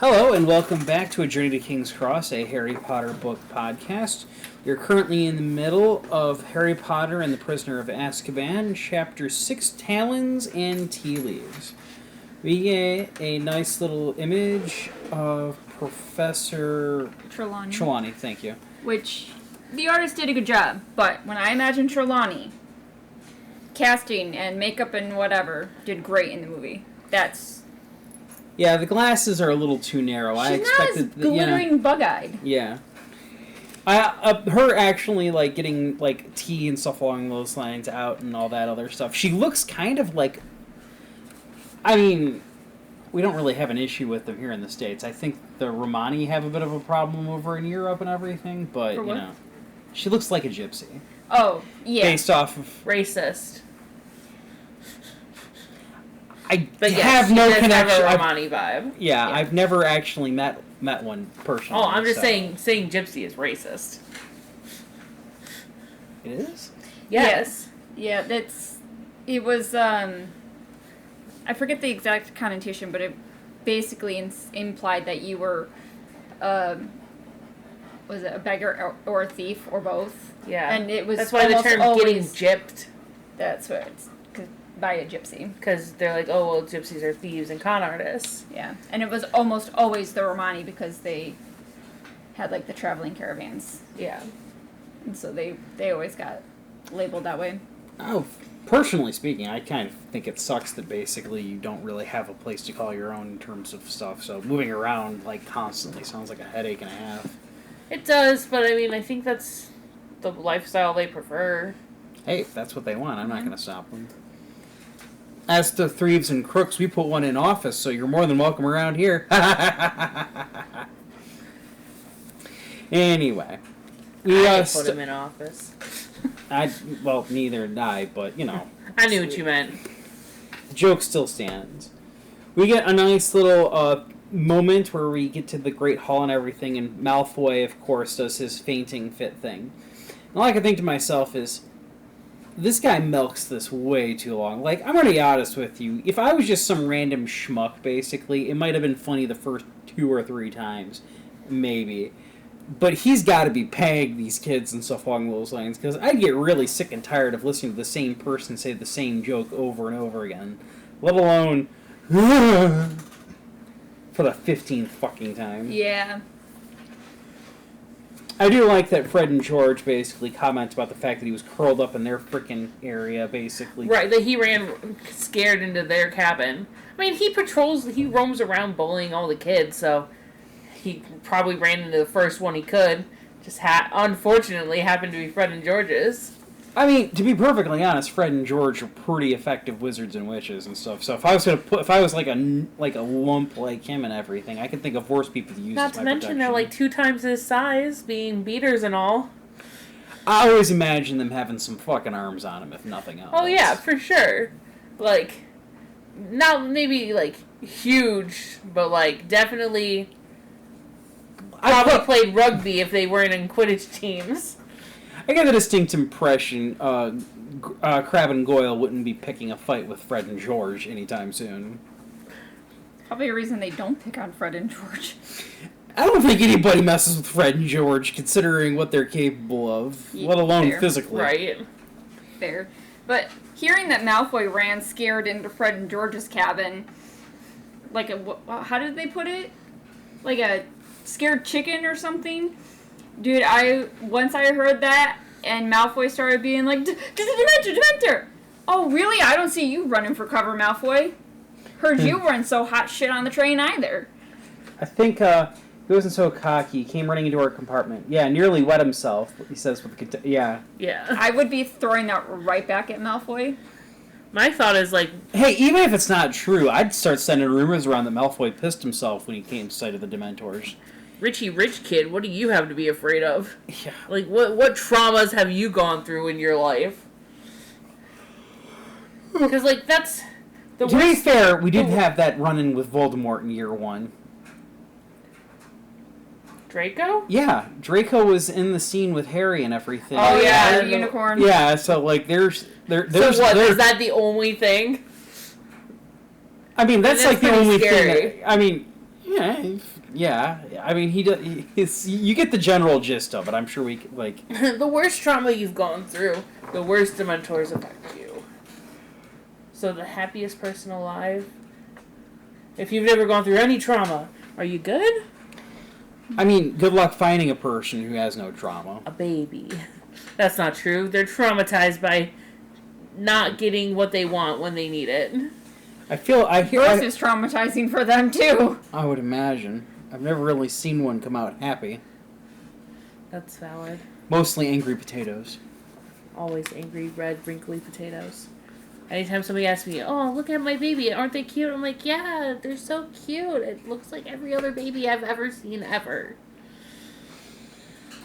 Hello, and welcome back to A Journey to King's Cross, a Harry Potter book podcast. We're currently in the middle of Harry Potter and the Prisoner of Azkaban, Chapter 06Talons and tealeaves. We get a nice little image of Professor Trelawney, thank you. Which, the artist did a good job, but when I imagine Trelawney, casting and makeup and whatever did great in the movie. Yeah, the glasses are a little too narrow. She's not as glittering bug-eyed. Yeah. Her actually, getting, tea and stuff along those lines out and all that other stuff. She looks kind of like... I mean, we don't really have an issue with them here in the States. I think the Romani have a bit of a problem over in Europe and everything, but, she looks like a gypsy. Oh, yeah. Based off of... Racist. I have no connection. Have a Romani vibe. Yeah, I've never actually met one personally. Oh, I'm just saying gypsy is racist. It is? Yes. Yeah, it was, I forget the exact connotation, but it basically implied that you were, was it a beggar or a thief or both? Yeah. And it was that's why the term getting gypped. That's what it's by a gypsy. Because they're like, oh, well, gypsies are thieves and con artists. Yeah. And it was almost always the Romani because they had, the traveling caravans. Yeah. And so they always got labeled that way. Oh, personally speaking, I kind of think it sucks that basically you don't really have a place to call your own in terms of stuff. So moving around, constantly sounds like a headache and a half. It does, but I mean, I think that's the lifestyle they prefer. Hey, if that's what they want, I'm not going to stop them. As to thieves and crooks, we put one in office, so you're more than welcome around here. Anyway. I put him in office. Neither did I, but, I knew what you meant. The joke still stands. We get a nice little moment where we get to the Great Hall and everything, and Malfoy, of course, does his fainting fit thing. And all I can think to myself is, this guy milks this way too long. I'm going to be honest with you. If I was just some random schmuck, basically, it might have been funny the first 2 or 3 times. Maybe. But he's got to be paying these kids and stuff along those lines, because I'd get really sick and tired of listening to the same person say the same joke over and over again. Let alone... for the 15th fucking time. Yeah. I do like that Fred and George basically comment about the fact that he was curled up in their frickin' area, basically. Right, that he ran scared into their cabin. I mean, he roams around bullying all the kids, so he probably ran into the first one he could. Just unfortunately happened to be Fred and George's. I mean, to be perfectly honest, Fred and George are pretty effective wizards and witches and stuff. So if I was like a lump like him and everything, I could think of worse people to use. Not as to my mention protection. they're 2 times his size, being beaters and all. I always imagine them having some fucking arms on them, if nothing else. Oh yeah, for sure. Not maybe huge, but definitely probably played rugby if they weren't in Quidditch teams. I get a distinct impression Crabbe and Goyle wouldn't be picking a fight with Fred and George anytime soon. Probably a reason they don't pick on Fred and George. I don't think anybody messes with Fred and George, considering what they're capable of, let alone physically. Right. Fair. But hearing that Malfoy ran scared into Fred and George's cabin, how did they put it? Like a scared chicken or something? Dude, once I heard that, and Malfoy started being like, Dementor! Oh, really? I don't see you running for cover, Malfoy. Heard you weren't so hot shit on the train either. I think, he wasn't so cocky. He came running into our compartment. Yeah, nearly wet himself, he says with the... Yeah. Yeah. I would be throwing that right back at Malfoy. My thought is, Hey, even if it's not true, I'd start sending rumors around that Malfoy pissed himself when he came to sight of the Dementors. Richie Rich kid, what do you have to be afraid of? Yeah. What traumas have you gone through in your life? Because, that's... To be fair, we did have that run-in with Voldemort in year 1. Draco? Yeah, Draco was in the scene with Harry and everything. Oh, yeah, the unicorn. Yeah, so, there's... So what, is that the only thing? I mean, that's the only scary. thing. I mean, yeah, Yeah, I mean, you get the general gist of it. I'm sure we like. The worst trauma you've gone through, the worst Dementors affect you. So the happiest person alive. If you've never gone through any trauma, are you good? I mean, good luck finding a person who has no trauma. A baby. That's not true. They're traumatized by not getting what they want when they need it. Birth is traumatizing for them too. I would imagine. I've never really seen one come out happy. That's valid. Mostly angry potatoes. Always angry, red, wrinkly potatoes. Anytime somebody asks me, oh, look at my baby, aren't they cute? I'm like, yeah, they're so cute. It looks like every other baby I've ever seen ever.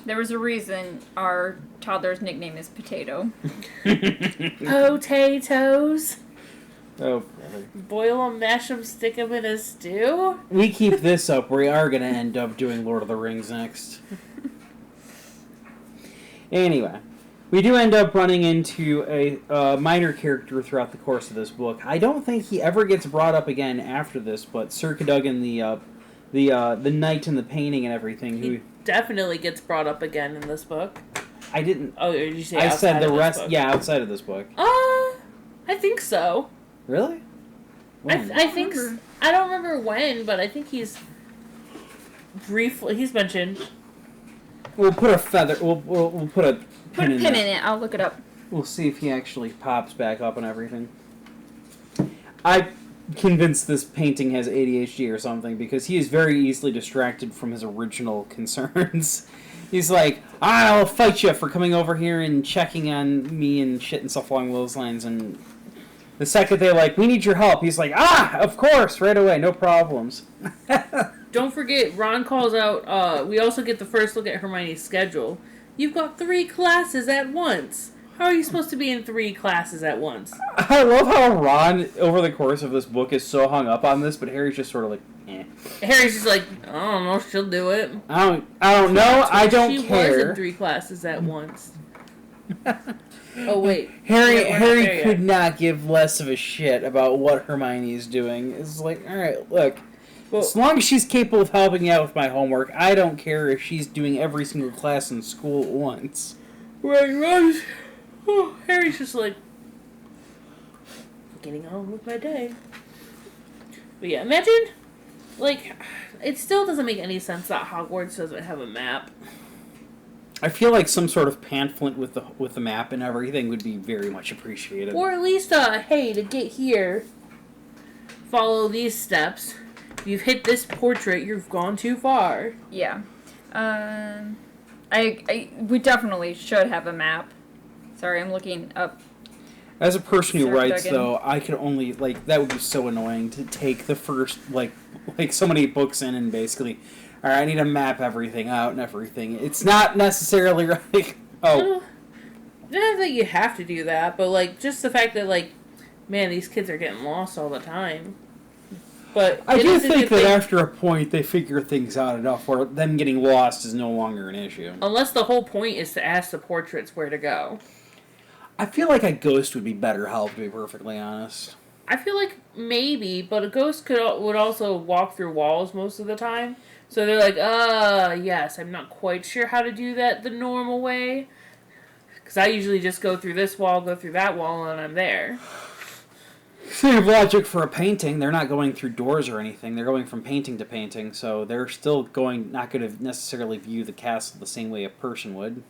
There was a reason our toddler's nickname is Potato. Potatoes. Oh, brother. Boil them, mash them, stick them in a stew. We keep this up, we are going to end up doing Lord of the Rings next. Anyway, we do end up running into a minor character throughout the course of this book. I don't think he ever gets brought up again after this, but Sir Cadogan, the knight and the painting and everything. He definitely gets brought up again in this book. I didn't. Oh, did you say I outside said the of this rest. book? Yeah, outside of this book. I think so. Really? When? I think I don't remember when, but I think he's mentioned. We'll put a feather. We'll put a Put pin a pin in it. I'll look it up. We'll see if he actually pops back up and everything. I'm convinced this painting has ADHD or something because he is very easily distracted from his original concerns. He's like, I'll fight you for coming over here and checking on me and shit and stuff along those lines. And the second they're like, we need your help, he's like, of course, right away, no problems. Don't forget, Ron calls out, we also get the first look at Hermione's schedule. You've got 3 classes at once. How are you supposed to be in 3 classes at once? I love how Ron, over the course of this book, is so hung up on this, but Harry's just sort of like, eh. Harry's just like, I don't know, she'll do it. I don't know, I don't care. She was in 3 classes at once. Oh, wait. Harry could not give less of a shit about what Hermione is doing. It's like, alright, look. Well, as long as she's capable of helping out with my homework, I don't care if she's doing every single class in school at once. Right. Oh, Harry's just like, getting on with my day. But yeah, imagine, like, it still doesn't make any sense that Hogwarts doesn't have a map. I feel like some sort of pamphlet with the map and everything would be very much appreciated. Or at least, hey, to get here, follow these steps. If you've hit this portrait, you've gone too far. Yeah. We definitely should have a map. Sorry, I'm looking up. As a person who Sir writes, Duggan. though, I could only, like, that would be so annoying to take the first, like so many books in and basically, alright, I need to map everything out and everything. It's not necessarily, like, Not that you have to do that, but, like, just the fact that, like, man, these kids are getting lost all the time. But I do think that after a point they figure things out enough where them getting lost is no longer an issue. Unless the whole point is to ask the portraits where to go. I feel like a ghost would be better help, to be perfectly honest. I feel like maybe, but a ghost would also walk through walls most of the time. So they're like, yes, I'm not quite sure how to do that the normal way. Because I usually just go through this wall, go through that wall, and I'm there. Same logic for a painting. They're not going through doors or anything. They're going from painting to painting, so they're still not going to necessarily view the castle the same way a person would.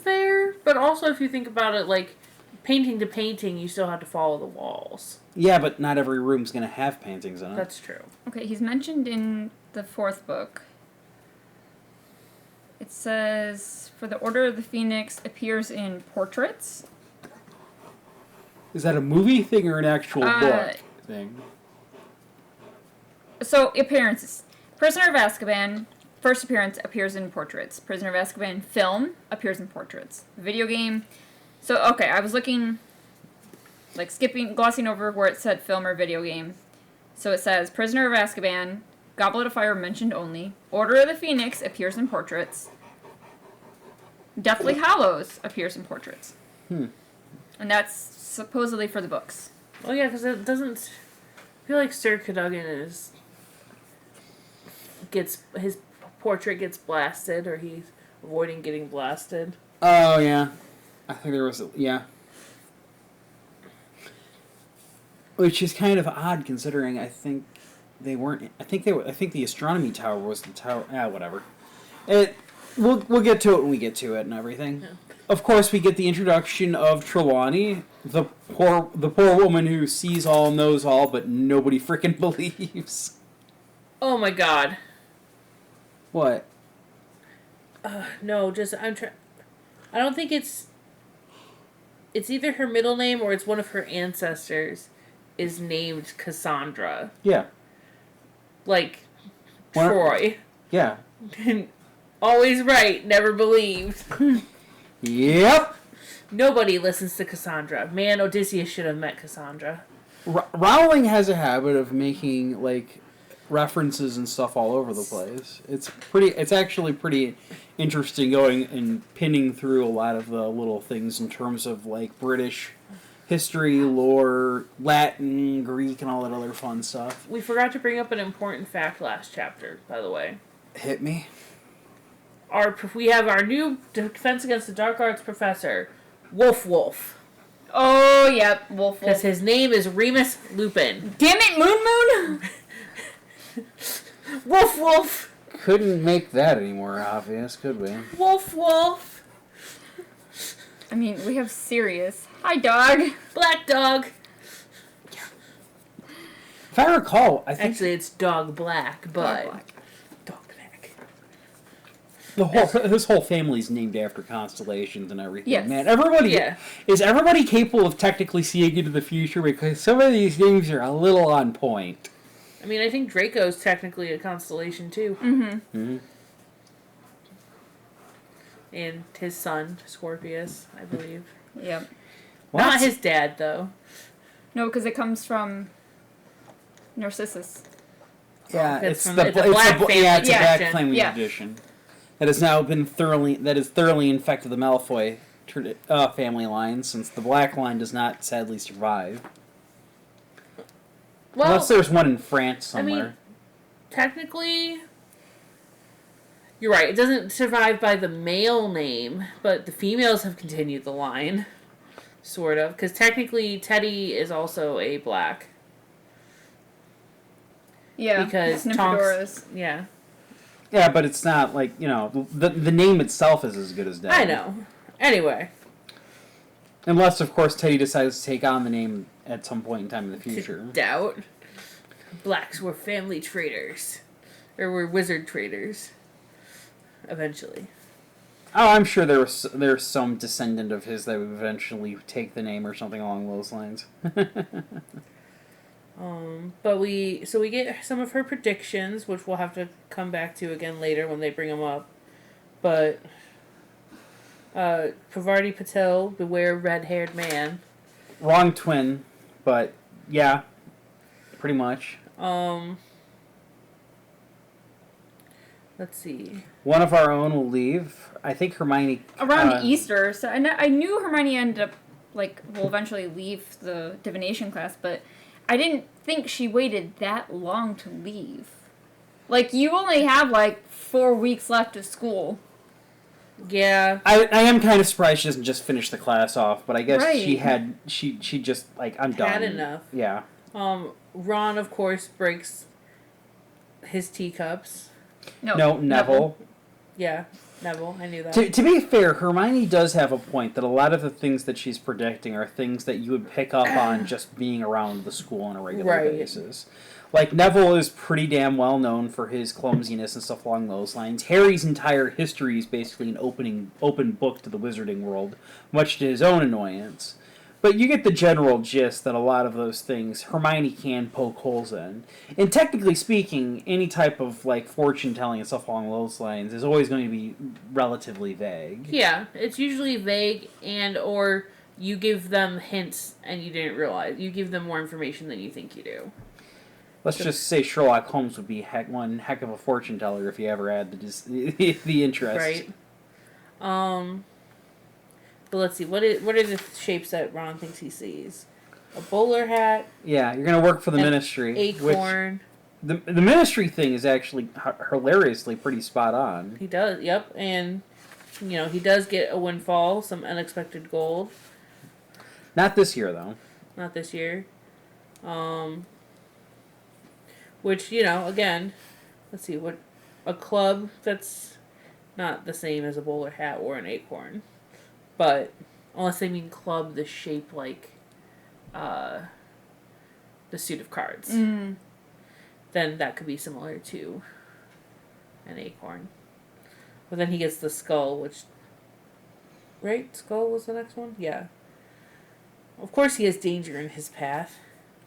Fair. But also, if you think about it, like, painting to painting, you still have to follow the walls. Yeah, but not every room's going to have paintings in it. That's true. Okay, he's mentioned in the 4th book. It says, for the Order of the Phoenix appears in portraits. Is that a movie thing or an actual book thing? So, appearances. Prisoner of Azkaban, first appearance appears in portraits. Prisoner of Azkaban film appears in portraits. Video game. So, okay, I was looking, like, glossing over where it said film or video game. So it says, Prisoner of Azkaban, Goblet of Fire mentioned only. Order of the Phoenix appears in portraits. Deathly Hallows appears in portraits. And that's supposedly for the books. Oh yeah, because it doesn't... I feel like Sir Cadogan is his portrait gets blasted, or he's avoiding getting blasted. Oh yeah, I think there was which is kind of odd considering I think they weren't. I think the astronomy tower was the tower. Whatever. We'll get to it when we get to it and everything. Yeah. Of course, we get the introduction of Trelawney, the poor woman who sees all, knows all, but nobody freaking believes. Oh my god. What? No, just I don't think it's either her middle name or it's one of her ancestors is named Cassandra. Yeah. Like Troy. Yeah. Always right, never believed. Yep. Nobody listens to Cassandra. Man, Odysseus should have met Cassandra. Rowling has a habit of making like references and stuff all over the place. It's actually pretty interesting going and pinning through a lot of the little things in terms of like British history, lore, Latin, Greek, and all that other fun stuff. We forgot to bring up an important fact last chapter, by the way. Hit me. We have our new Defense Against the Dark Arts professor, Wolf. Oh, yep, Wolf. Because his name is Remus Lupin. Damn it, Moon! Wolf. Couldn't make that any more obvious, could we? Wolf. I mean, we have Sirius. Hi, dog. Black dog. If I recall, I think Actually, it's Dog Black, but... Dog Black. his whole family's named after constellations and everything. Yes. Man, is everybody capable of technically seeing into the future? Because some of these names are a little on point. I mean, I think Draco's technically a constellation, too. Mm-hmm. And his son, Scorpius, I believe. Yep. Not his dad, though. No, because it comes from Narcissus. Yeah, It's it's a black family a black tradition. family Yeah. tradition that has now been thoroughly infected the Malfoy family line, since the black line does not sadly survive. Well, Unless there's one in France somewhere. I mean, technically, you're right. It doesn't survive by the male name, but the females have continued the line, sort of. Because technically, Teddy is also a black. Yeah. Because Nymphadorus. Yeah. Yeah, but it's not like, the name itself is as good as dead. I know. Anyway. Unless, of course, Teddy decides to take on the name at some point in time in the future. Doubt. Blacks were family traders. Or were wizard traders. Eventually. Oh, I'm sure there's some descendant of his that would eventually take the name or something along those lines. But we get some of her predictions, which we'll have to come back to again later when they bring them up. But Pavarti Patel, beware red-haired man. Wrong twin, but yeah, pretty much. Let's see. One of our own will leave. I think Hermione Around Easter, so I knew Hermione ended up, will eventually leave the divination class, but I didn't think she waited that long to leave. You only have, 4 weeks left of school. Yeah. I am kind of surprised she doesn't just finish the class off, but I guess Right. she just, I'm done. Had enough. Yeah. Ron, of course, breaks his teacups. No, Neville. Yeah, Neville. I knew that. To be fair, Hermione does have a point that a lot of the things that she's predicting are things that you would pick up on just being around the school on a regular basis. Neville is pretty damn well known for his clumsiness and stuff along those lines. Harry's entire history is basically an open book to the wizarding world, much to his own annoyance. But you get the general gist that a lot of those things Hermione can poke holes in. And technically speaking, any type of fortune telling and stuff along those lines is always going to be relatively vague. Yeah, it's usually vague or you give them hints and you didn't realize. You give them more information than you think you do. Let's just say Sherlock Holmes would be one heck of a fortune teller if you ever had the interest. Right. But let's see. What are the shapes that Ron thinks he sees? A bowler hat. Yeah, you're gonna work for the Ministry. Acorn. the ministry thing is actually hilariously pretty spot on. He does, yep, and he does get a windfall, some unexpected gold. Not this year though. Not this year. Which again, let's see what a club that's not the same as a bowler hat or an acorn, but unless they mean club the shape like the suit of cards, then that could be similar to an acorn. But then he gets the skull, which skull was the next one, yeah. Of course, he has danger in his path.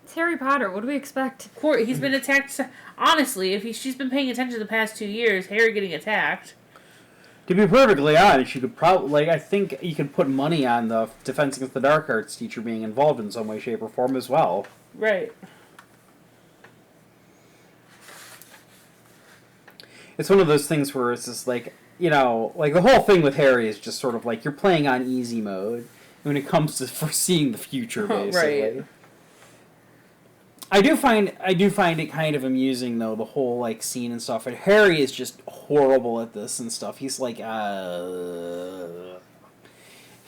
It's Harry Potter. What do we expect? Of course, he's been attacked. Honestly, if she's been paying attention the past 2 years, Harry getting attacked. To be perfectly honest, you could probably, I think you could put money on the Defense Against the Dark Arts teacher being involved in some way, shape, or form as well. Right. It's one of those things where it's just like, the whole thing with Harry is just sort of like you're playing on easy mode when it comes to foreseeing the future, basically. Right. I do find it kind of amusing though, the whole scene and stuff. And Harry is just horrible at this and stuff. He's like,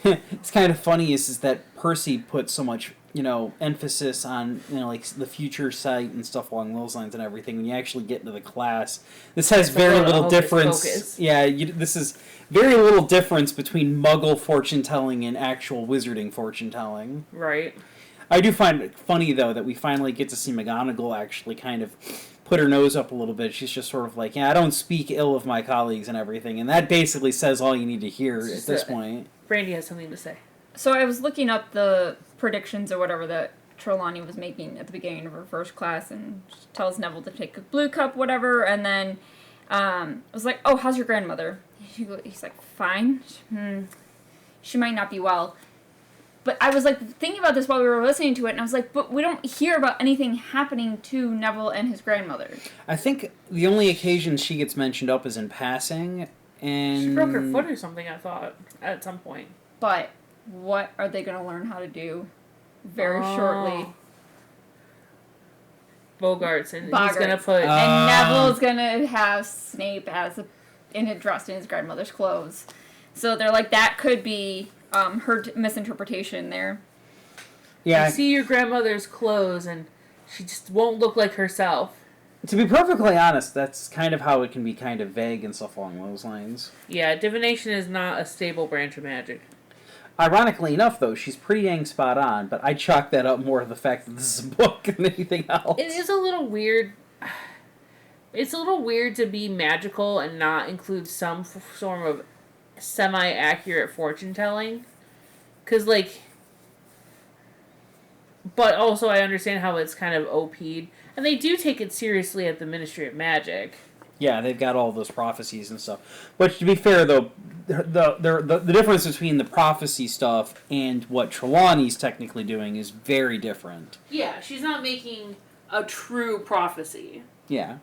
it's kind of funny is that Percy put so much emphasis on the future sight and stuff along those lines and everything. When you actually get into the class, this has very little difference. Focus. Yeah, this is very little difference between Muggle fortune telling and actual wizarding fortune telling. Right. I do find it funny, though, that we finally get to see McGonagall actually kind of put her nose up a little bit. She's just sort of like, I don't speak ill of my colleagues and everything. And that basically says all you need to hear at this point. Brandy has something to say. So I was looking up the predictions or whatever that Trelawney was making at the beginning of her first class, and she tells Neville to take a blue cup, whatever, and then I was like, oh, how's your grandmother? He's like, fine. She might not be well. But I was thinking about this while we were listening to it, and I was like, but we don't hear about anything happening to Neville and his grandmother. I think the only occasion she gets mentioned up is in passing, and she broke her foot or something, I thought, at some point. But what are they going to learn how to do very shortly? He's going to put... And Neville's going to have Snape dressed in his grandmother's clothes. So they're like, that could be... her misinterpretation there. Yeah, I see your grandmother's clothes, and she just won't look like herself. To be perfectly honest, that's kind of how it can be kind of vague and stuff along those lines. Yeah, divination is not a stable branch of magic. Ironically enough, though, she's pretty dang spot on, but I chalk that up more to the fact that this is a book than anything else. It is a little weird. It's a little weird to be magical and not include some form of semi-accurate fortune-telling. Because, but also I understand how it's kind of OP'd. And they do take it seriously at the Ministry of Magic. Yeah, they've got all those prophecies and stuff. But to be fair, though, the difference between the prophecy stuff and what Trelawney's technically doing is very different. Yeah, she's not making a true prophecy. Yeah.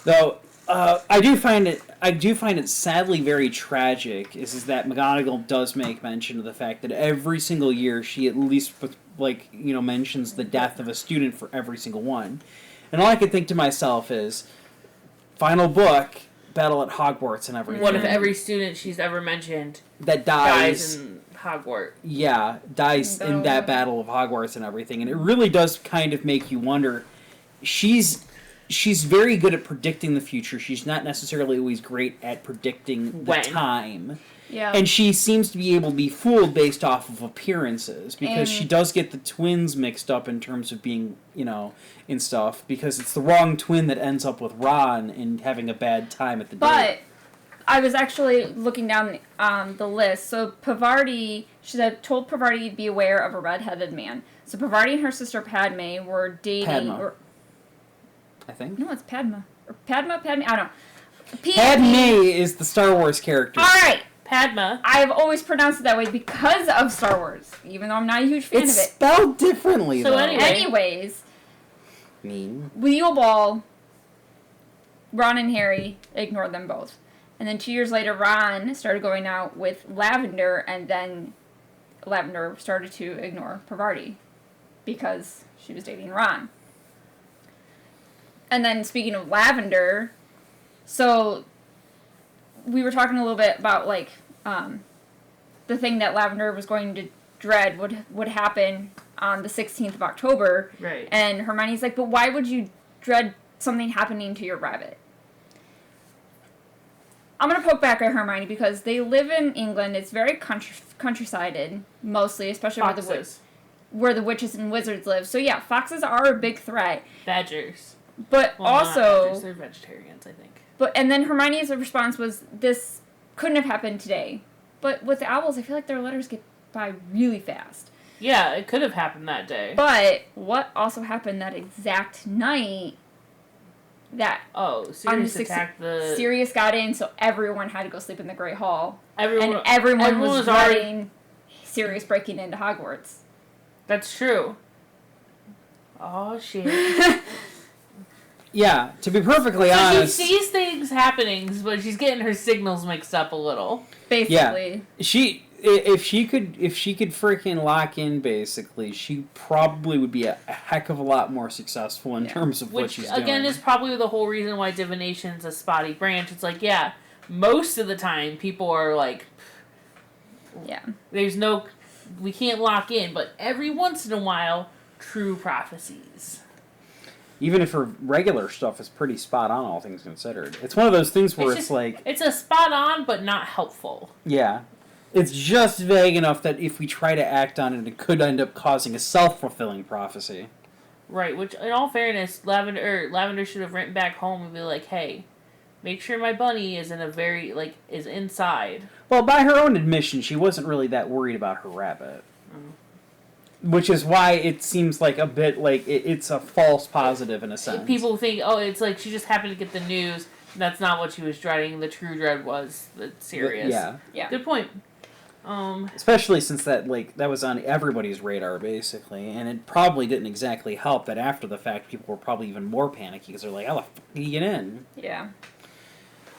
Though, I do find it sadly very tragic is that McGonagall does make mention of the fact that every single year she at least mentions the death of a student for every single one. And all I could think to myself is, final book, battle at Hogwarts and everything. What if every student she's ever mentioned that dies in Hogwarts? Yeah, dies in that battle of Hogwarts and everything. And it really does kind of make you wonder. She's very good at predicting the future. She's not necessarily always great at predicting the time. Yeah. And she seems to be able to be fooled based off of appearances, because she does get the twins mixed up in terms of being, and stuff, because it's the wrong twin that ends up with Ron and having a bad time at the date. But I was actually looking down the list. So Pavarti, she said, told Pavarti to be aware of a red-headed man. So Pavarti and her sister Padme were dating... Padma. I think? No, it's Padma. Or Padma? I don't know. Padme is the Star Wars character. All right. Padma. I've always pronounced it that way because of Star Wars, even though I'm not a huge fan of it. It's spelled differently, though. Anyways, with Yule Ball, Ron and Harry ignored them both. And then 2 years later, Ron started going out with Lavender, and then Lavender started to ignore Pavarti because she was dating Ron. And then speaking of Lavender, so we were talking a little bit about like the thing that Lavender was going to dread would happen on the 16th of October. Right. And Hermione's like, but why would you dread something happening to your rabbit? I'm going to poke back at Hermione because they live in England. It's very countryside mostly, especially where the witches and wizards live. So yeah, foxes are a big threat. Badgers. But Well, also... not badgers, they're vegetarians, I think. And then Hermione's response was, this couldn't have happened today. But with the owls, I feel like their letters get by really fast. Yeah, it could have happened that day. But what also happened that exact night that Sirius attacked the... Sirius got in, so everyone had to go sleep in the Great Hall. Everyone was dreading Sirius breaking into Hogwarts. That's true. Oh, shit. Yeah, to be perfectly honest... She sees things happening, but she's getting her signals mixed up a little. Basically. Yeah. If she could freaking lock in, basically, she probably would be a heck of a lot more successful in terms of what she's doing. Again, is probably the whole reason why divination's a spotty branch. It's like, yeah, most of the time people are like, yeah, we can't lock in, but every once in a while, true prophecies. Even if her regular stuff is pretty spot on, all things considered. It's one of those things where it's like... It's a spot on, but not helpful. Yeah. It's just vague enough that if we try to act on it, it could end up causing a self-fulfilling prophecy. Right, which, in all fairness, Lavender should have written back home and be like, hey, make sure my bunny is is inside. Well, by her own admission, she wasn't really that worried about her rabbit. Which is why it seems like a bit like it's a false positive in a sense. People think, it's like she just happened to get the news. That's not what she was dreading. The true dread was the Sirius. Yeah. Good point. Especially since that was on everybody's radar, basically. And it probably didn't exactly help that after the fact, people were probably even more panicky because they're like, how the fuck did you get in? Yeah.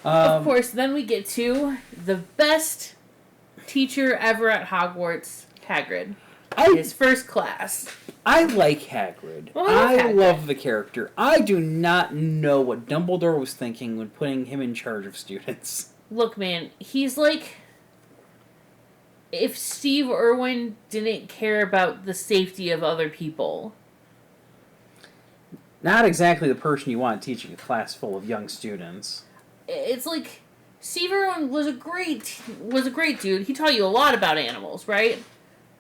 Of course, then we get to the best teacher ever at Hogwarts, Hagrid. His first class. I like Hagrid. Well, I love the character. I do not know what Dumbledore was thinking when putting him in charge of students. Look, man, he's like... If Steve Irwin didn't care about the safety of other people. Not exactly the person you want teaching a class full of young students. It's like... Steve Irwin was a great dude. He taught you a lot about animals, right?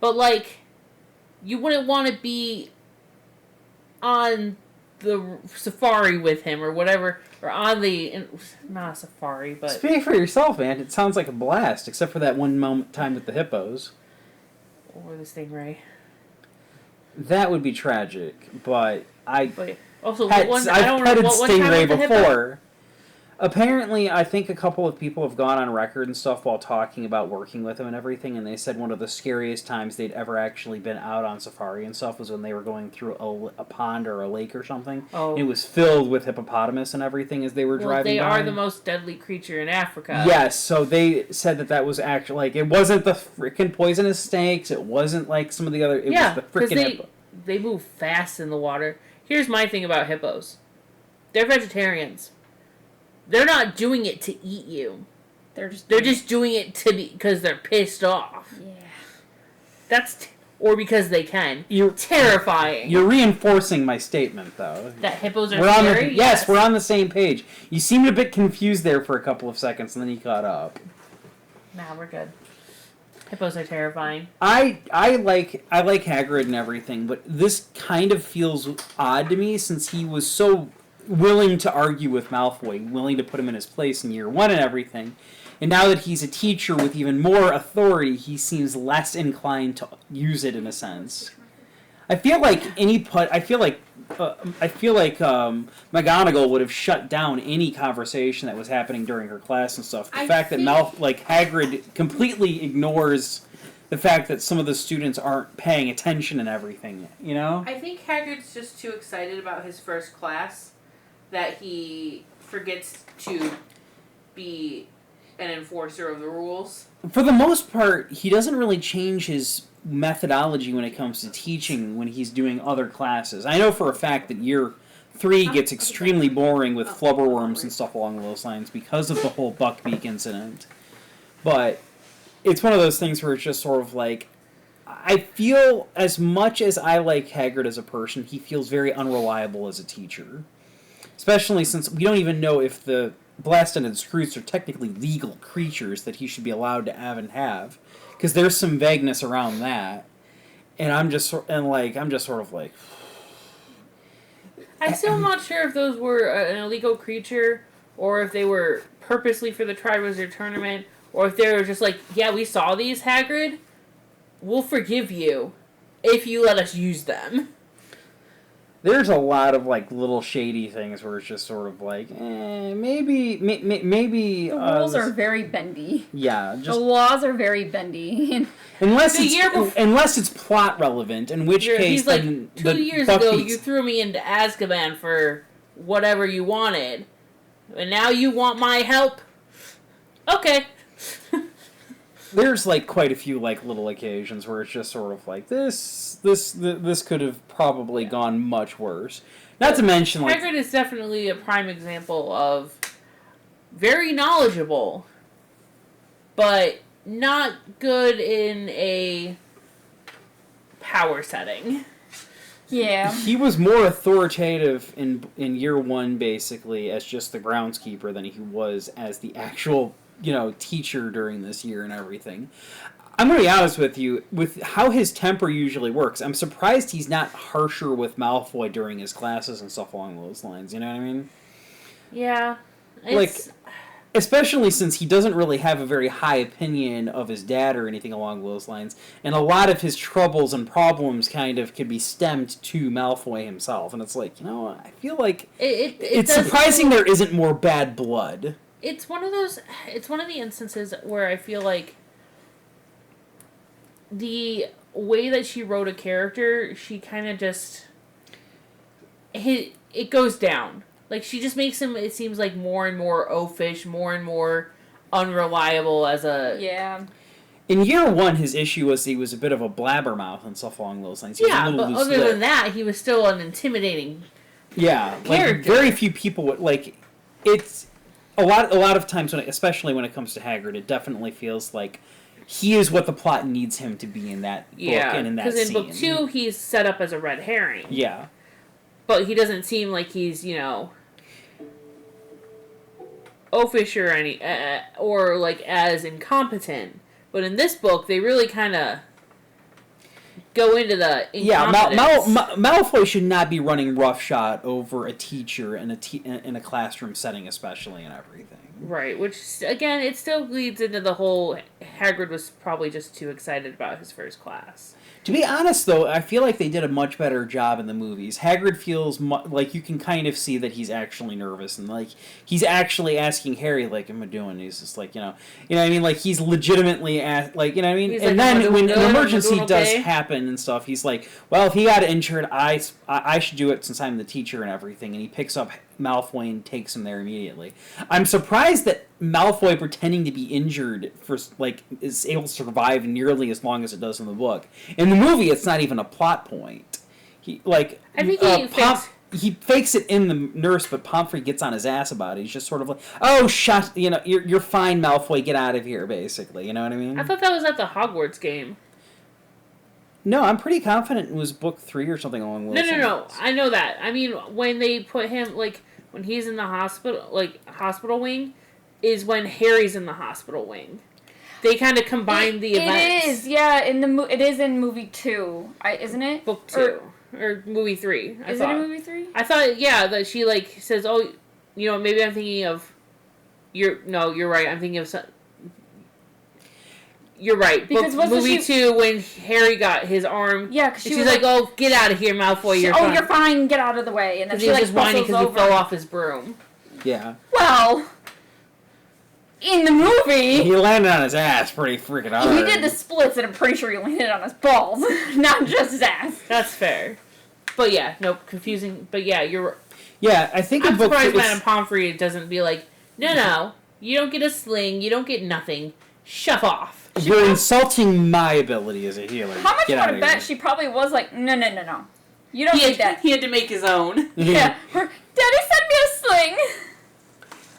But, you wouldn't want to be on the safari with him or whatever, or on the... Not a safari, but... Speak for yourself, man. It sounds like a blast, except for that one time with the hippos. Or the stingray. That would be tragic, but I've petted stingray happened with the before. Apparently, I think a couple of people have gone on record and stuff while talking about working with him and everything, and they said one of the scariest times they'd ever actually been out on safari and stuff was when they were going through a pond or a lake or something. Oh. It was filled with hippopotamus and everything as they were driving they by. are the most deadly creature in Africa. Yes, so they said that was actually, it wasn't the freaking poisonous snakes, it wasn't like some of the other, it was the freaking hippo. They move fast in the water. Here's my thing about hippos. They're vegetarians. They're not doing it to eat you. They're just doing it because they're pissed off. Yeah. Or because they can. You're terrifying. You're reinforcing my statement, though. That hippos are scary? Yes, we're on the same page. You seemed a bit confused there for a couple of seconds, and then you caught up. Nah, we're good. Hippos are terrifying. I like Hagrid and everything, but this kind of feels odd to me since he was so willing to argue with Malfoy, willing to put him in his place in year one and everything. And now that he's a teacher with even more authority, he seems less inclined to use it in a sense. I feel like McGonagall would have shut down any conversation that was happening during her class and stuff. The fact that Hagrid completely ignores the fact that some of the students aren't paying attention and everything, you know? I think Hagrid's just too excited about his first class that he forgets to be an enforcer of the rules. For the most part, he doesn't really change his methodology when it comes to teaching when he's doing other classes. I know for a fact that year 3 gets extremely boring with flubberworms and stuff along those lines because of the whole Buckbeak incident. But it's one of those things where it's just sort of like, I feel as much as I like Hagrid as a person, he feels very unreliable as a teacher. Especially since we don't even know if the Blast-ended Scroots are technically legal creatures that he should be allowed to have. Because there's some vagueness around that. And I'm just sort of like... I'm still not sure if those were an illegal creature, or if they were purposely for the Triwizard Tournament, or if they were just like, yeah, we saw these, Hagrid. We'll forgive you if you let us use them. There's a lot of like little shady things where it's just sort of like, maybe. The rules are very bendy. Yeah, the laws are very bendy. unless it's plot relevant, in which case, he's like, 2 years ago you threw me into Azkaban for whatever you wanted, and now you want my help. Okay. There's like quite a few like little occasions where it's just sort of like this could have probably gone much worse. Not to mention, like, Hagrid is definitely a prime example of very knowledgeable, but not good in a power setting. Yeah. He was more authoritative in year 1 basically as just the groundskeeper than he was as the actual, teacher during this year and everything. I'm going to be honest with you, with how his temper usually works, I'm surprised he's not harsher with Malfoy during his classes and stuff along those lines, you know what I mean? Yeah. Especially since he doesn't really have a very high opinion of his dad or anything along those lines, and a lot of his troubles and problems kind of can be stemmed to Malfoy himself, and it's like, I feel like it's surprising there isn't more bad blood. It's one of the instances where I feel like the way that she wrote a character, she kind of just... It goes down. Like, she just makes him, it seems like, more and more oafish, more and more unreliable as a... Yeah. In year 1, his issue was he was a bit of a blabbermouth and stuff along those lines. He was a little but other than that, he was still an intimidating character. Like, very few people would... Like, it's... A lot of times, especially when it comes to Hagrid, it definitely feels like he is what the plot needs him to be in that book and in that scene. Because in book 2, he's set up as a red herring. Yeah. But he doesn't seem like he's, oafish or like as incompetent. But in this book, they really kind of go into the incompetence. Malfoy should not be running roughshod over a teacher in a classroom setting, especially, and everything. Right, which, again, it still leads into the whole Hagrid was probably just too excited about his first class. To be honest, though, I feel like they did a much better job in the movies. Hagrid feels like you can kind of see that he's actually nervous, and like he's actually asking Harry, like, "Am I doing?" And he's just like, you know what I mean? Like he's legitimately like, you know what I mean? He's and like, then when an emergency does okay? happen and stuff, he's like, "Well, if he got injured, I should do it since I'm the teacher and everything." And he picks up Malfoy and takes him there immediately. I'm surprised that Malfoy pretending to be injured is able to survive nearly as long as it does in the book. In the movie, it's not even a plot point. He fakes it in the nurse, but Pomfrey gets on his ass about it. He's just sort of like, "Oh, you're fine, Malfoy. Get out of here," basically. You know what I mean? I thought that was at the Hogwarts game. No, I'm pretty confident it was book 3 or something along those lines. No. I know that. I mean, when they put him, when he's in the hospital wing, is when Harry's in the hospital wing. They kind of combine the events. It is, yeah. It is in movie 2, isn't it? Book 2 or movie 3. Is it in movie 3? I thought, that she says, "Oh, maybe I'm thinking of." You're right. I'm thinking of some. You're right. Because movie 2, when Harry got his arm. Yeah, because she's like, "Oh, get out of here, Malfoy! You're fine. Get out of the way." And then he was just whining because he fell off his broom. Yeah. Well, in the movie, he landed on his ass pretty freaking hard. He did the splits, and I'm pretty sure he landed on his balls, not just his ass. That's fair. But yeah, confusing. But yeah, you're. Yeah, I think I'm surprised Madame Pomfrey doesn't be like, no, you don't get a sling, you don't get nothing. Shove off. You're insulting my ability as a healer. How much would I bet she probably was like, no. You don't need that. He had to make his own. Yeah. Daddy sent me a sling.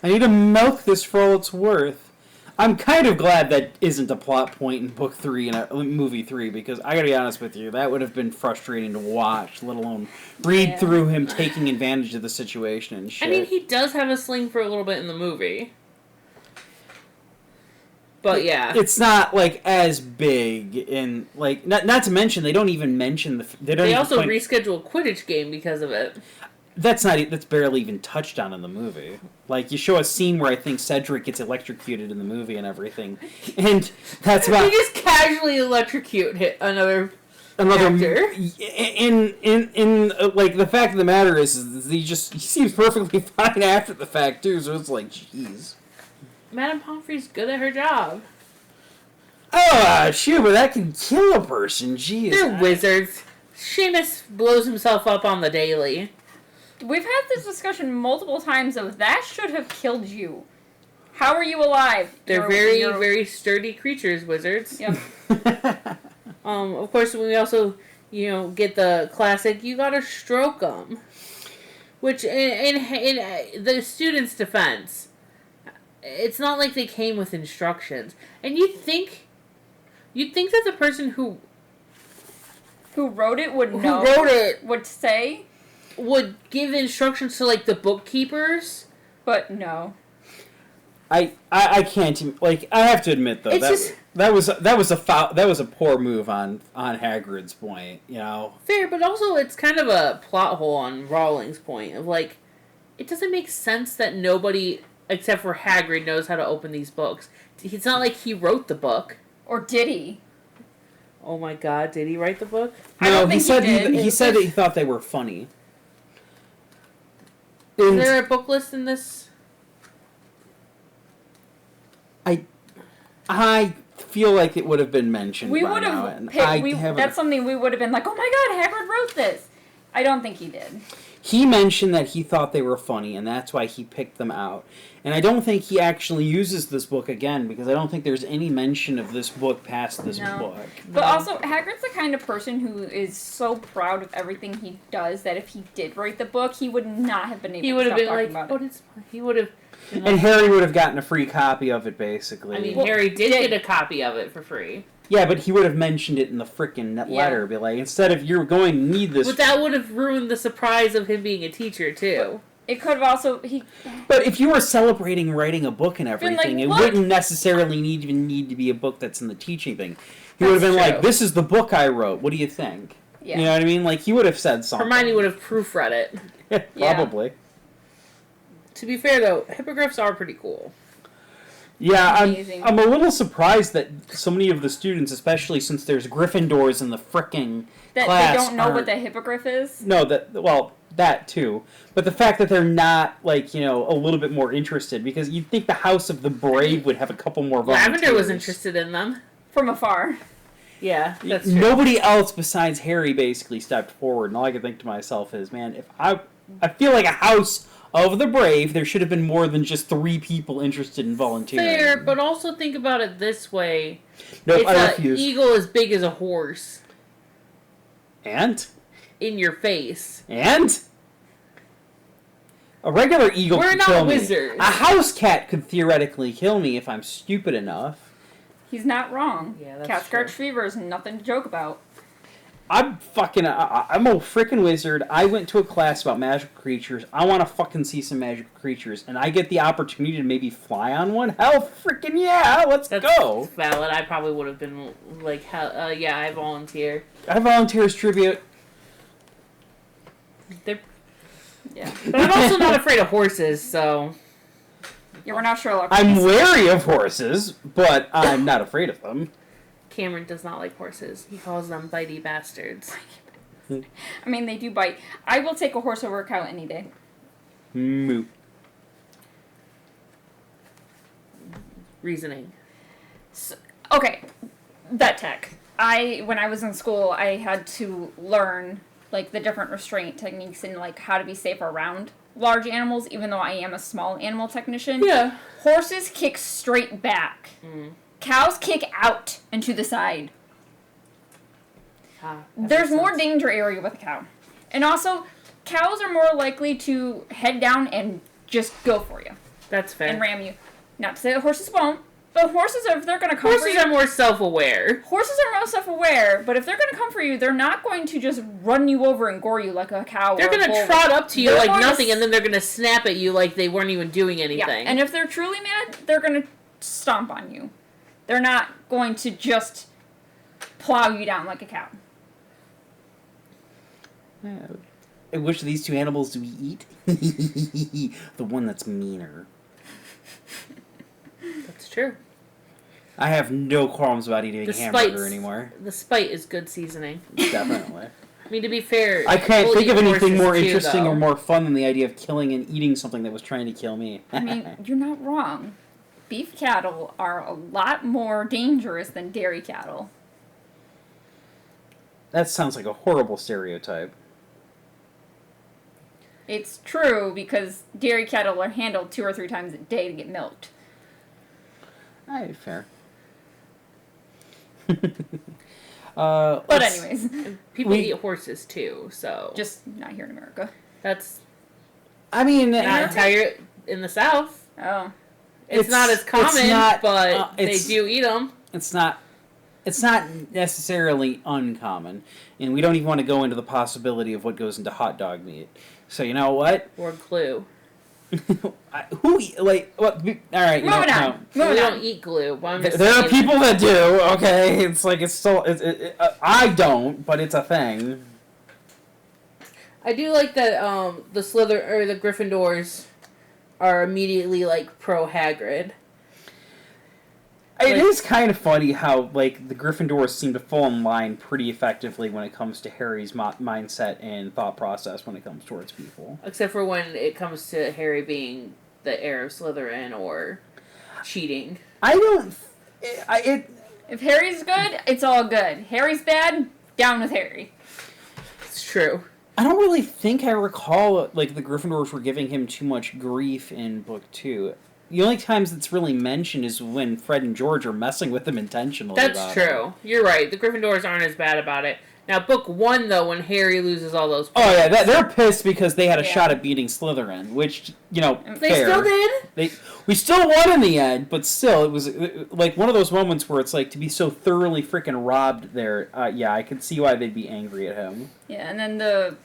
I need to milk this for all it's worth. I'm kind of glad that isn't a plot point in book 3 and movie 3, because I gotta be honest with you, that would have been frustrating to watch, let alone read through him taking advantage of the situation and shit. I mean, he does have a sling for a little bit in the movie. But yeah. It's not, like, as big in, like, not to mention, they don't even mention They also reschedule a Quidditch game because of it. That's barely even touched on in the movie. Like, you show a scene where I think Cedric gets electrocuted in the movie and everything, and that's about. He just casually electrocute another actor. In like, the fact of the matter is he seems perfectly fine after the fact too. So it's like, jeez. Madame Pomfrey's good at her job. Oh, shoot, but that can kill a person. Jeez. They're wizards. Seamus blows himself up on the daily. We've had this discussion multiple times of that should have killed you. How are you alive? They're very sturdy creatures, wizards. Yep. Of course, we also, get the classic, you gotta stroke them. Which, in the student's defense, it's not like they came with instructions. And you'd think that the person who wrote it would know. Who wrote it would say. Would give instructions to, like, the bookkeepers. But no. I can't, like, I have to admit though, that was a poor move on Hagrid's point, Fair, but also it's kind of a plot hole on Rowling's point of, like, it doesn't make sense that nobody except for Hagrid knows how to open these books. It's not like he wrote the book. Or did he? Oh my god, did he write the book? No, he said that he thought they were funny. Is there a book list in this? I feel like it would have been mentioned. We would have. That's something we would have been like, oh my god, Hagrid wrote this. I don't think he did. He mentioned that he thought they were funny, and that's why he picked them out. And I don't think he actually uses this book again, because I don't think there's any mention of this book past this book. But also, Hagrid's the kind of person who is so proud of everything he does that if he did write the book, he would not have been able to stop talking about it. He would have... And Harry would have gotten a free copy of it, basically. I mean, Harry did get a copy of it for free. Yeah, but he would have mentioned it in the frickin' letter. Be like, instead of you're going to need this... But that would have ruined the surprise of him being a teacher, too. It could have also... But if you were celebrating writing a book and everything, like, it wouldn't necessarily need to be a book that's in the teaching thing. He would have been like, this is the book I wrote. What do you think? Yeah. You know what I mean? Like, he would have said something. Hermione would have proofread it. Yeah, probably. Yeah. To be fair, though, hippogriffs are pretty cool. Yeah, I'm a little surprised that so many of the students, especially since there's Gryffindors in the frickin' class, they don't know what the hippogriff is? No, that too. But the fact that they're not, like, a little bit more interested, because you'd think the House of the Brave would have a couple more volunteers. Lavender was interested in them. From afar. Yeah, that's true. Nobody else besides Harry basically stepped forward, and all I could think to myself is, man, if I feel like a House of the Brave, there should have been more than just 3 people interested in volunteering. Fair, but also think about it this way. Nope, it's I refuse. An eagle as big as a horse. And? In your face. And? A regular eagle could kill me. We're not wizards. A house cat could theoretically kill me if I'm stupid enough. He's not wrong. Yeah, that's Cat scratch true. fever is nothing to joke about. I'm a freaking wizard. I went to a class about magical creatures. I want to fucking see some magical creatures, and I get the opportunity to maybe fly on one? Hell freaking yeah, let's go. That's valid. I probably would have been like, yeah, I volunteer. I volunteer as tribute. Yeah. But I'm also not afraid of horses, so... Yeah, we're not Sherlock. I'm wary of horses, but I'm not afraid of them. Cameron does not like horses. He calls them bitey bastards. I mean, they do bite. I will take a horse over a cow any day. Moo. Reasoning. So, okay, vet tech. When I was in school, I had to learn, like, the different restraint techniques and, like, how to be safe around large animals, even though I am a small animal technician. Yeah. Horses kick straight back. Mm. Cows kick out and to the side. There's more danger area with a cow. And also, cows are more likely to head down and just go for you. That's fair. And ram you. Not to say that horses won't, but horses, if they're going to come for you... Horses are more self-aware. Horses are more self-aware, but if they're going to come for you, they're not going to just run you over and gore you like a cow They're going to trot up to you like nothing, and then they're going to snap at you like they weren't even doing anything. Yeah, and if they're truly mad, they're going to stomp on you. They're not going to just plow you down like a cow. Yeah. And which of these two animals do we eat? The one that's meaner. That's true. I have no qualms about eating hamburger anymore. The spite is good seasoning. Definitely. I mean, to be fair... I can't think of anything more interesting though. or more fun than the idea of killing and eating something that was trying to kill me. I mean, you're not wrong. Beef cattle are a lot more dangerous than dairy cattle. That sounds like a horrible stereotype. It's true because dairy cattle are handled 2 or 3 times a day to get milked. Alright, fair. But anyways. People eat horses too, so... Just not here in America. That's... I mean... Not entire... In the South. Oh. It's not as common, but they do eat them. It's not necessarily uncommon. And we don't even want to go into the possibility of what goes into hot dog meat. So you know what? Or glue. Alright, Moving on. We don't eat glue. But I'm just there are people that do, okay? It's like, it's still... I don't, but it's a thing. I do like that the Gryffindors are immediately, like, pro-Hagrid. It is kind of funny how, like, the Gryffindors seem to fall in line pretty effectively when it comes to Harry's mindset and thought process when it comes towards people. Except for when it comes to Harry being the heir of Slytherin or cheating. I don't... If Harry's good, it's all good. Harry's bad, down with Harry. It's true. I don't really think I recall, like, the Gryffindors were giving him too much grief in Book 2. The only times it's really mentioned is when Fred and George are messing with him intentionally. That's true. You're right. The Gryffindors aren't as bad about it. Now, Book 1, though, when Harry loses all those points... Oh, yeah, they're pissed because they had a shot at beating Slytherin, which, you know, They still did? We still won in the end, but still, it was, like, one of those moments where it's, like, to be so thoroughly freaking robbed there, yeah, I could see why they'd be angry at him. Yeah, and then the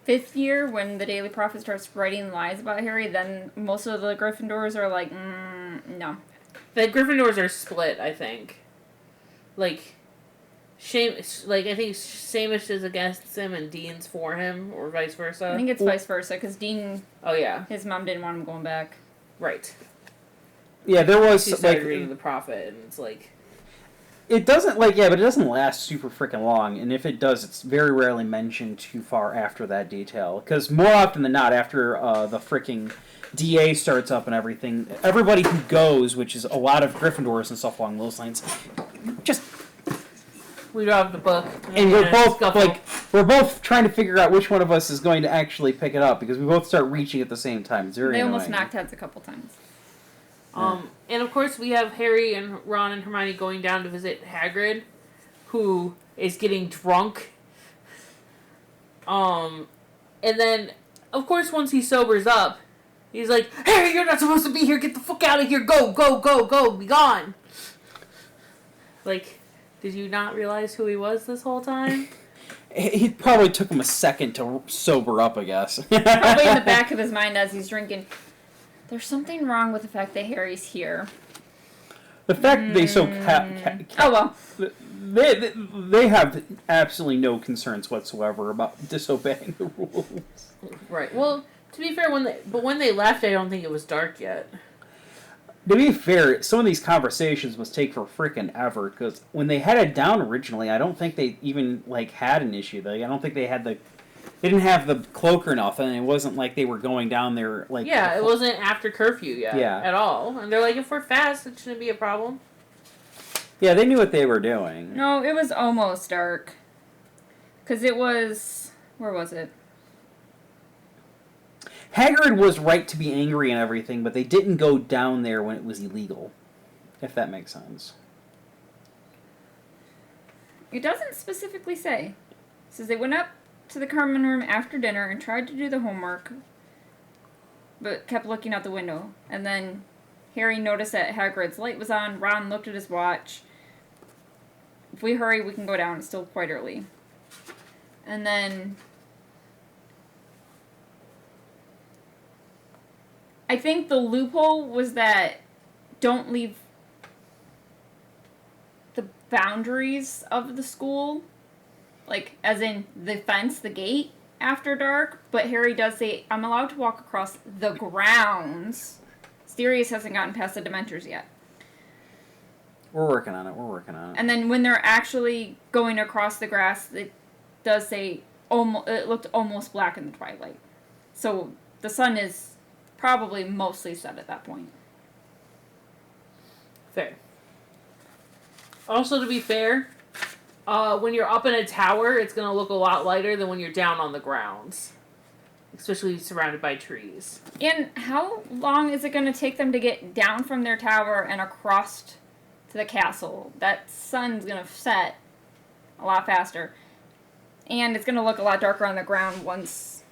5th year, when the Daily Prophet starts writing lies about Harry, then most of the Gryffindors are like, no. The Gryffindors are split, I think. Like... I think Seamus is against him and Dean's for him, or vice versa. I think it's vice versa, because Dean... Oh, yeah. His mom didn't want him going back. Right. Yeah, there was, she started reading the Prophet, and it's like... It doesn't, but it doesn't last super freaking long, and if it does, it's very rarely mentioned too far after that detail. Because more often than not, after the freaking DA starts up and everything, everybody who goes, which is a lot of Gryffindors and stuff along those lines, just... We dropped the book. And we're both trying to figure out which one of us is going to actually pick it up, because we both start reaching at the same time. It's very They annoying. almost knocked heads a couple times. And of course we have Harry and Ron and Hermione going down to visit Hagrid, who is getting drunk. And then, of course, once he sobers up, he's like, "Harry, you're not supposed to be here. Get the fuck out of here. Go, go, go, go. Be gone." Like, did you not realize who he was this whole time? It probably took him a second to sober up, I guess. Probably in the back of his mind as he's drinking. There's something wrong with the fact that Harry's here. The fact that they so oh well, they have absolutely no concerns whatsoever about disobeying the rules. Right. Well, to be fair, when they left, I don't think it was dark yet. To be fair, some of these conversations must take for freaking ever, because when they headed down originally, I don't think they even had an issue. I don't think they didn't have the cloak or nothing. It wasn't like they were going down there Yeah, it wasn't after curfew yet. Yeah. At all. And they're like, if we're fast, it shouldn't be a problem. Yeah, they knew what they were doing. no, it was almost dark. Because it was... Where was it? Hagrid was right to be angry and everything, but they didn't go down there when it was illegal. If that makes sense. It doesn't specifically say. It says they went up to the common room after dinner and tried to do the homework, but kept looking out the window. And then Harry noticed that Hagrid's light was on. Ron looked at his watch. If we hurry, we can go down. It's still quite early. And then I think the loophole was that don't leave the boundaries of the school, like as in the fence, the gate, after dark. But Harry does say, I'm allowed to walk across the grounds. Sirius hasn't gotten past the Dementors yet. We're working on it. And then when they're actually going across the grass, it does say it looked almost black in the twilight. So the sun is probably mostly set at that point. Fair. Also, to be fair, when you're up in a tower, it's going to look a lot lighter than when you're down on the grounds. Especially surrounded by trees. And how long is it going to take them to get down from their tower and across to the castle? That sun's going to set a lot faster. And it's going to look a lot darker on the ground once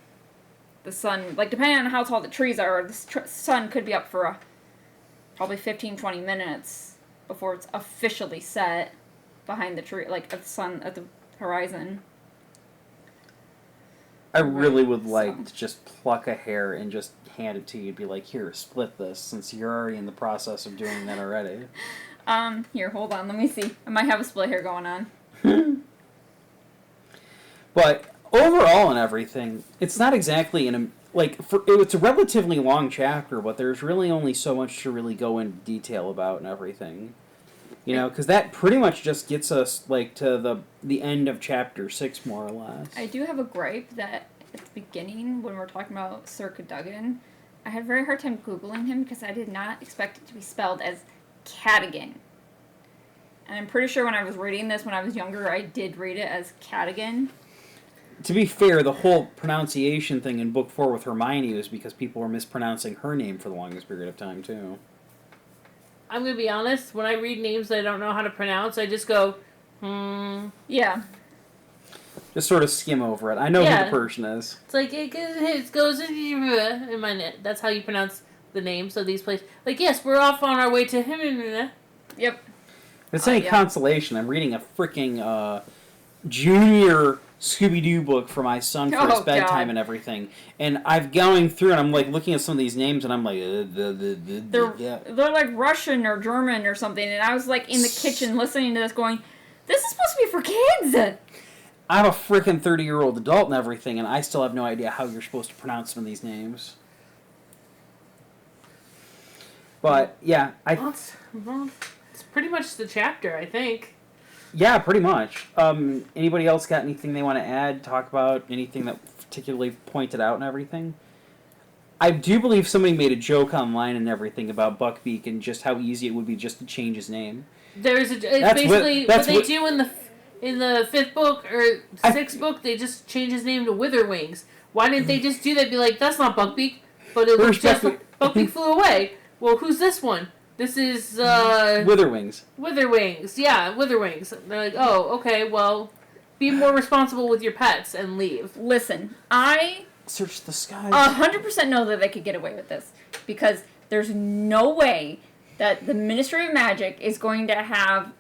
the sun... Like, depending on how tall the trees are, the sun could be up for probably 15-20 minutes before it's officially set behind the tree, like the sun at the horizon. I really would like to just pluck a hair and just hand it to you and be like, here, split this, since you're already in the process of doing that already. Here, hold on, let me see. I might have a split hair going on. But overall and everything, it's not exactly it's a relatively long chapter, but there's really only so much to really go into detail about and everything. You know, because that pretty much just gets us, like, to the end of Chapter 6, more or less. I do have a gripe that at the beginning, when we're talking about Sir Cadogan, I had a very hard time Googling him because I did not expect it to be spelled as Cadogan. And I'm pretty sure when I was reading this when I was younger, I did read it as Cadogan. To be fair, the whole pronunciation thing in Book 4 with Hermione was because people were mispronouncing her name for the longest period of time, too. I'm going to be honest, when I read names that I don't know how to pronounce, I just go, Yeah. Just sort of skim over it. I know who the person is. It's like, it goes in my net. That's how you pronounce the names of these places. Like, yes, we're off on our way to him. Yep. If it's any consolation, I'm reading a freaking junior Scooby-Doo book for my son for his bedtime and everything. And I've going through and I'm like looking at some of these names and I'm like, They're like Russian or German or something. And I was like in the kitchen listening to this going, this is supposed to be for kids. I'm a freaking 30-year-old adult and everything, and I still have no idea how you're supposed to pronounce some of these names. But, yeah, it's pretty much the chapter, I think. Yeah, pretty much. Anybody else got anything they want to add, talk about, anything that particularly pointed out and everything? I do believe somebody made a joke online and everything about Buckbeak and just how easy it would be just to change his name. It's basically what they do in the fifth book or sixth book. They just change his name to Witherwings. Why didn't they just do that? Be like, that's not Buckbeak, but it looks just Buckbeak flew away. Well, who's this one? This is Witherwings. Witherwings, yeah, Witherwings. They're like, oh, okay, well, be more responsible with your pets and leave. Listen, I search the skies. 100% know that they could get away with this because there's no way that the Ministry of Magic is going to have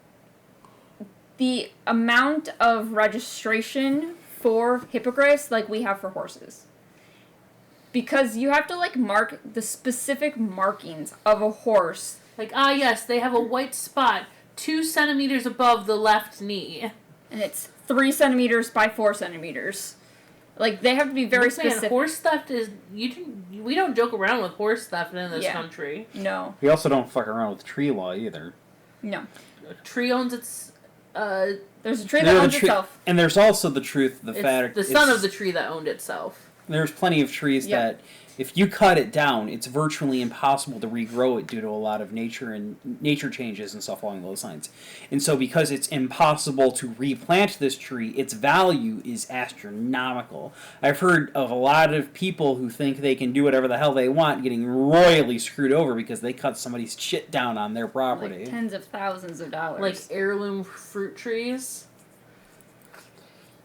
the amount of registration for hippogriffs like we have for horses. Because you have to, like, mark the specific markings of a horse. Like, yes, they have a white spot 2 centimeters above the left knee. And it's 3 centimeters by 4 centimeters. Like, they have to be very specific. Horse theft is... we don't joke around with horse theft in this country. No. We also don't fuck around with tree law, either. No. A tree owns its... there's a tree that owns itself. And there's also the truth, the son of the tree that owned itself. There's plenty of trees that, if you cut it down, it's virtually impossible to regrow it due to a lot of nature changes and stuff along those lines. And so because it's impossible to replant this tree, its value is astronomical. I've heard of a lot of people who think they can do whatever the hell they want getting royally screwed over because they cut somebody's shit down on their property. Like tens of thousands of dollars. Like heirloom fruit trees.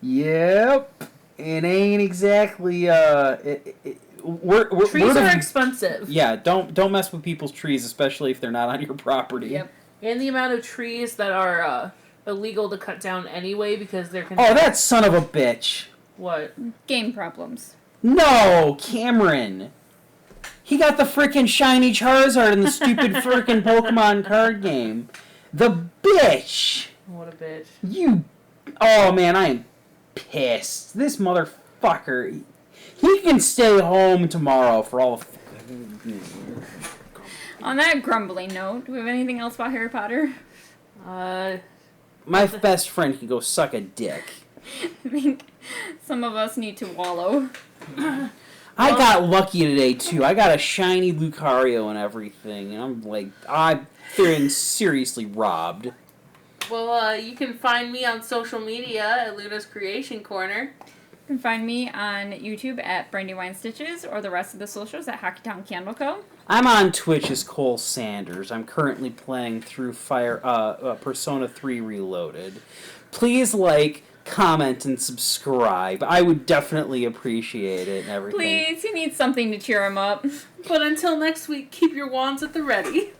Yep. it ain't exactly. Trees are expensive. Yeah, don't mess with people's trees, especially if they're not on your property. Yep. And the amount of trees that are illegal to cut down anyway because they're. Oh, that son of a bitch! What? Game problems. No, Cameron. He got the frickin' shiny Charizard in the stupid frickin' Pokemon card game. The bitch! What a bitch. You... Oh, man, I am pissed. This motherfucker... He can stay home tomorrow for all... On that grumbling note, do we have anything else about Harry Potter? My best friend can go suck a dick. I think some of us need to wallow. I got lucky today, too. I got a shiny Lucario and everything. And I'm feeling seriously robbed. Well, you can find me on social media at Luna's Creation Corner. You can find me on YouTube at Brandywine Stitches or the rest of the socials at Hockeytown Candle Co. I'm on Twitch as Cole Sanders. I'm currently playing through Persona 3 Reloaded. Please comment, and subscribe. I would definitely appreciate it and everything. Please, he needs something to cheer him up. But until next week, keep your wands at the ready.